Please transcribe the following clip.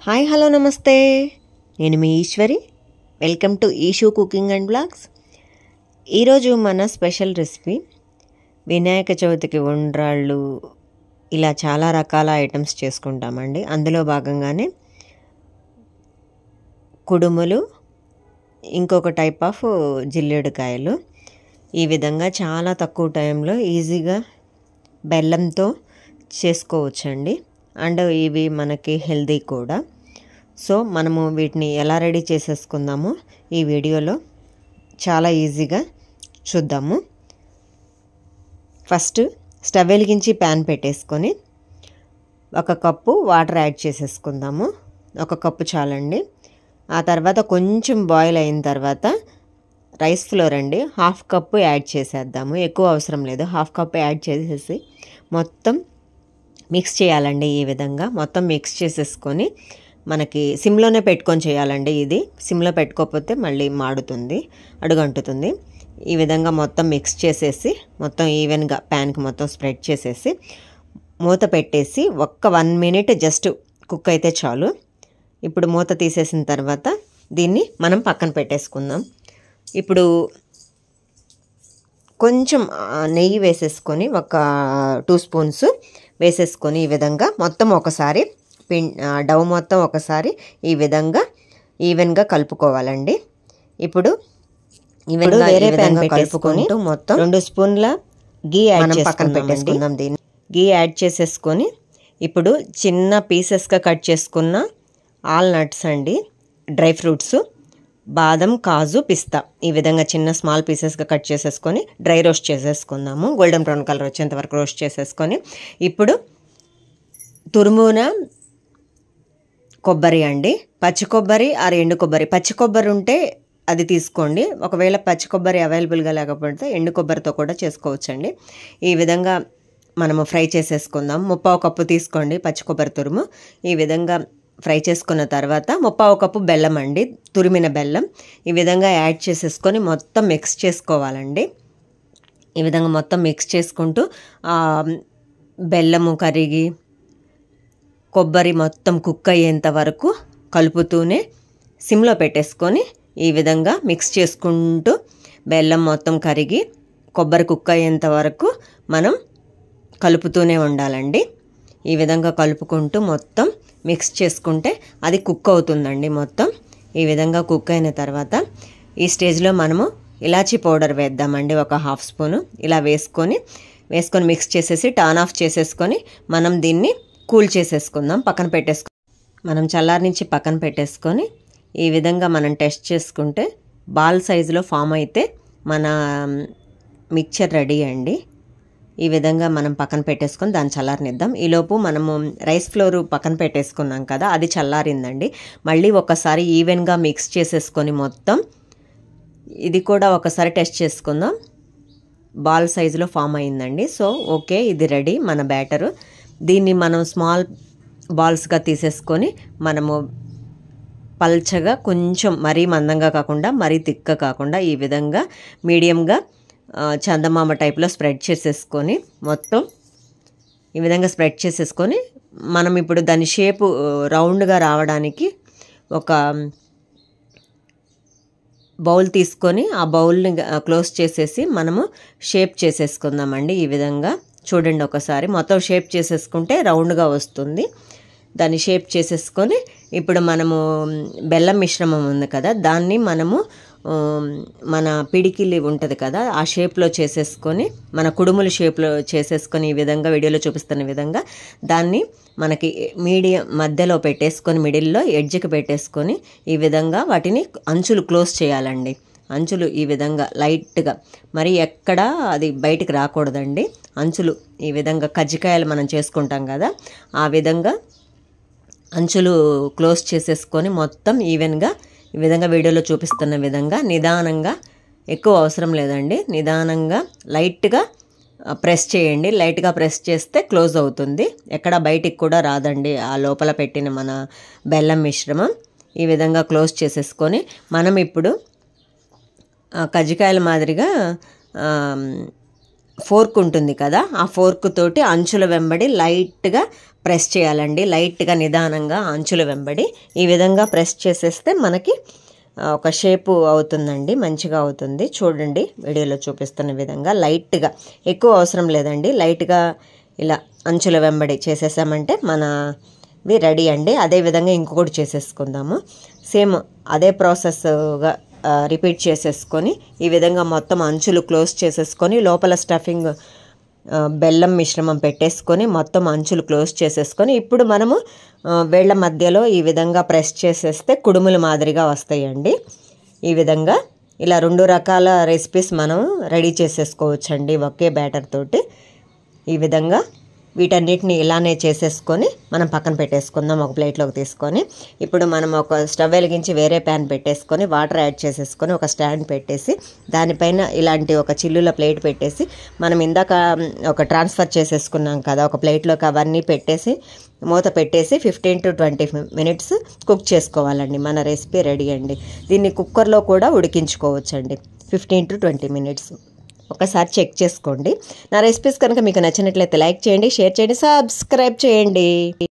Hi hello నమస్తే, నేను మీ Eshwari. Welcome to Eshu cooking and blogs. ఈరోజు మన స్పెషల్ రెసిపీ వినాయక చవితికి ఉండ్రాళ్ళు, ఇలా చాలా రకాల ఐటమ్స్ చేసుకుంటామండి. అందులో భాగంగానే కుడుములు, ఇంకొక టైప్ ఆఫ్ జిల్లేడుకాయలు. ఈ విధంగా చాలా తక్కువ టైంలో ఈజీగా బెల్లంతో చేసుకోవచ్చండి. అండ్ ఇవి మనకి హెల్దీ కూడా. సో మనము వీటిని ఎలా రెడీ చేసేసుకుందాము ఈ వీడియోలో చాలా ఈజీగా చూద్దాము. ఫస్ట్ స్టవ్ వెలిగించి ప్యాన్ పెట్టేసుకొని 1 కప్పు వాటర్ యాడ్ చేసేసుకుందాము. 1 కప్పు చాలండి. ఆ తర్వాత కొంచెం బాయిల్ అయిన తర్వాత రైస్ ఫ్లోర్ అండి 1/2 కప్పు యాడ్ చేసేద్దాము. ఎక్కువ అవసరం లేదు. 1/2 కప్పు యాడ్ చేసేసి మొత్తం మిక్స్ చేయాలండి. ఈ విధంగా మొత్తం మిక్స్ చేసేసుకొని మనకి సిమ్లోనే పెట్టుకొని చేయాలండి. ఇది సిమ్లో పెట్టుకోకపోతే మళ్ళీ మాడుతుంది, అడుగంటుతుంది. ఈ విధంగా మొత్తం మిక్స్ చేసేసి మొత్తం ఈవెన్గా ప్యాన్కి మొత్తం స్ప్రెడ్ చేసేసి మూత పెట్టేసి 1 మినిట్ జస్ట్ కుక్ అయితే చాలు. ఇప్పుడు మూత తీసేసిన తర్వాత దీన్ని మనం పక్కన పెట్టేసుకుందాం. ఇప్పుడు కొంచెం నెయ్యి వేసేసుకొని 2 స్పూన్స్ వేసేసుకొని ఈ విధంగా మొత్తం ఒకసారి డవ్ మొత్తం ఒకసారి ఈ విధంగా ఈవెన్గా కలుపుకోవాలండి. ఇప్పుడు వేరే ప్యాన్ కలుపుకొని మొత్తం 2 స్పూన్ల గీ యాడ్ చేసి పక్కన పెట్టేసుకుందాం. దీన్ని గీ యాడ్ చేసేసుకొని ఇప్పుడు చిన్న పీసెస్గా కట్ చేసుకున్న ఆల్ నట్స్ అండి, డ్రై ఫ్రూట్స్, బాదం, కాజు, పిస్తా ఈ విధంగా చిన్న స్మాల్ పీసెస్గా కట్ చేసేసుకొని డ్రై రోస్ట్ చేసేసుకుందాము. గోల్డెన్ బ్రౌన్ కలర్ వచ్చేంత వరకు రోస్ట్ చేసేసుకొని ఇప్పుడు తురుమున కొబ్బరి అండి, పచ్చి కొబ్బరి ఆర్ ఎండు కొబ్బరి. పచ్చి కొబ్బరి ఉంటే అది తీసుకోండి. ఒకవేళ పచ్చి కొబ్బరి అవైలబుల్గా లేకపోతే ఎండు కొబ్బరితో కూడా చేసుకోవచ్చండి. ఈ విధంగా మనము ఫ్రై చేసేసుకుందాం. 1/2 కప్పు తీసుకోండి పచ్చి కొబ్బరి తురుము. ఈ విధంగా ఫ్రై చేసుకున్న తర్వాత 1/2 కప్పు బెల్లం అండి, తురిమిన బెల్లం ఈ విధంగా యాడ్ చేసేసుకొని మొత్తం మిక్స్ చేసుకోవాలండి. ఈ విధంగా మొత్తం మిక్స్ చేసుకుంటూ బెల్లము కరిగి కొబ్బరి మొత్తం కుక్ అయ్యేంత వరకు కలుపుతూనే సిమ్లో పెట్టేసుకొని ఈ విధంగా మిక్స్ చేసుకుంటూ బెల్లం మొత్తం కరిగి కొబ్బరి కుక్ అయ్యేంత వరకు మనం కలుపుతూనే ఉండాలండి. ఈ విధంగా కలుపుకుంటూ మొత్తం మిక్స్ చేసుకుంటే అది కుక్ అవుతుందండి. మొత్తం ఈ విధంగా కుక్ అయిన తర్వాత ఈ స్టేజ్లో మనము ఇలాచీ పౌడర్ వేద్దామండి. 1/2 స్పూను ఇలా వేసుకొని మిక్స్ చేసేసి టర్న్ ఆఫ్ చేసేసుకొని మనం దీన్ని కూల్ చేసేసుకుందాం. పక్కన మనం చల్లారి నుంచి పక్కన పెట్టేసుకొని ఈ విధంగా మనం టెస్ట్ చేసుకుంటే బాల్ సైజులో ఫామ్ అయితే మన మిక్చర్ రెడీ అండి. ఈ విధంగా మనం పక్కన పెట్టేసుకొని దాన్ని చల్లారనిద్దాం. ఈలోపు మనము రైస్ ఫ్లోర్ పక్కన పెట్టేసుకున్నాం కదా, అది చల్లారిందండి. మళ్ళీ ఒకసారి ఈవెన్గా మిక్స్ చేసేసుకొని మొత్తం ఇది కూడా ఒకసారి టెస్ట్ చేసుకుందాం. బాల్ సైజులో ఫామ్ అయిందండి. సో ఓకే, ఇది రెడీ మన బ్యాటరు. దీన్ని మనం స్మాల్ బాల్స్గా తీసేసుకొని మనము పల్చగా, కొంచెం మరీ మందంగా కాకుండా మరీ తిక్గా కాకుండా ఈ విధంగా మీడియంగా చందమామ టైప్లో స్ప్రెడ్ చేసేసుకొని మొత్తం ఈ విధంగా స్ప్రెడ్ చేసేసుకొని మనం ఇప్పుడు దాని షేపు రౌండ్గా రావడానికి ఒక బౌల్ తీసుకొని ఆ బౌల్ని క్లోజ్ చేసేసి మనము షేప్ చేసేసుకుందామండి. ఈ విధంగా చూడండి, ఒకసారి మొత్తం షేప్ చేసేసుకుంటే రౌండ్గా వస్తుంది. దాన్ని షేప్ చేసేసుకొని ఇప్పుడు మనము బెల్లం మిశ్రమం ఉంది కదా, దాన్ని మనము మన పిడికిలి ఉంటుంది కదా ఆ షేప్లో చేసేసుకొని మన కుడుముల షేప్లో చేసేసుకొని ఈ విధంగా వీడియోలో చూపిస్తున్న విధంగా దాన్ని మనకి మీడియం మధ్యలో పెట్టేసుకొని మిడిల్లో ఎడ్జ్కి పెట్టేసుకొని ఈ విధంగా వాటిని అంచులు క్లోజ్ చేయాలండి. అంచులు ఈ విధంగా లైట్గా, మరి ఎక్కడ అది బయటికి రాకూడదండి. అంచులు ఈ విధంగా కజ్జికాయలు మనం చేసుకుంటాం కదా ఆ విధంగా అంచులు క్లోజ్ చేసేసుకొని మొత్తం ఈవెన్గా ఈ విధంగా వీడియోలో చూపిస్తున్న విధంగా నిదానంగా, ఎక్కువ అవసరం లేదండి, నిదానంగా లైట్గా ప్రెస్ చేయండి. లైట్గా ప్రెస్ చేస్తే క్లోజ్ అవుతుంది, ఎక్కడ బయటికి కూడా రాదండి. ఆ లోపల పెట్టిన మన బెల్లం మిశ్రమం ఈ విధంగా క్లోజ్ చేసేసుకొని మనం ఇప్పుడు కజ్జికాయల మాదిరిగా ఫోర్క్ ఉంటుంది కదా, ఆ ఫోర్క్ తోటి అంచుల వెంబడి లైట్గా ప్రెస్ చేయాలండి. లైట్గా నిదానంగా అంచుల వెంబడి ఈ విధంగా ప్రెస్ చేసేస్తే మనకి ఒక షేపు అవుతుందండి, మంచిగా అవుతుంది. చూడండి వీడియోలో చూపిస్తున్న విధంగా లైట్గా, ఎక్కువ అవసరం లేదండి, లైట్గా ఇలా అంచుల వెంబడి చేసేసామంటే మనవి రెడీ అండి. అదేవిధంగా ఇంకొకటి చేసేసుకుందాము. సేమ్ అదే ప్రాసెస్గా రిపీట్ చేసేసుకొని ఈ విధంగా మొత్తం అంచులు క్లోజ్ చేసేసుకొని లోపల స్టఫింగ్ బెల్లం మిశ్రమం పెట్టేసుకొని మొత్తం అంచులు క్లోజ్ చేసేసుకొని ఇప్పుడు మనము వేళ్ళ మధ్యలో ఈ విధంగా ప్రెస్ చేసేస్తే కుడుముల మాదిరిగా వస్తాయండి. ఈ విధంగా ఇలా 2 రకాల రెసిపీస్ మనం రెడీ చేసేసుకోవచ్చండి ఒకే బ్యాటర్ తోటి. ఈ విధంగా వీటన్నిటిని ఇలానే చేసేసుకొని మనం పక్కన పెట్టేసుకుందాం ఒక ప్లేట్లోకి తీసుకొని. ఇప్పుడు మనం ఒక స్టవ్ వెలిగించి వేరే ప్యాన్ పెట్టేసుకొని వాటర్ యాడ్ చేసేసుకొని ఒక స్టాండ్ పెట్టేసి దానిపైన ఇలాంటి ఒక చిల్లుల ప్లేట్ పెట్టేసి మనం ఇందాక ఒక ట్రాన్స్ఫర్ చేసేసుకున్నాం కదా ఒక ప్లేట్లోకి, అవన్నీ పెట్టేసి మూత పెట్టేసి 15 to 20 minutes కుక్ చేసుకోవాలండి. మన రెసిపీ రెడీ అండి. దీన్ని కుక్కర్లో కూడా ఉడికించుకోవచ్చండి 15 to 20 minutes. ఒకసారి చెక్ చేసుకోండి. నా రెసిపీస్ కనుక మీకు నచ్చినట్లయితే లైక్ చేయండి, షేర్ చేయండి, సబ్స్క్రైబ్ చేయండి.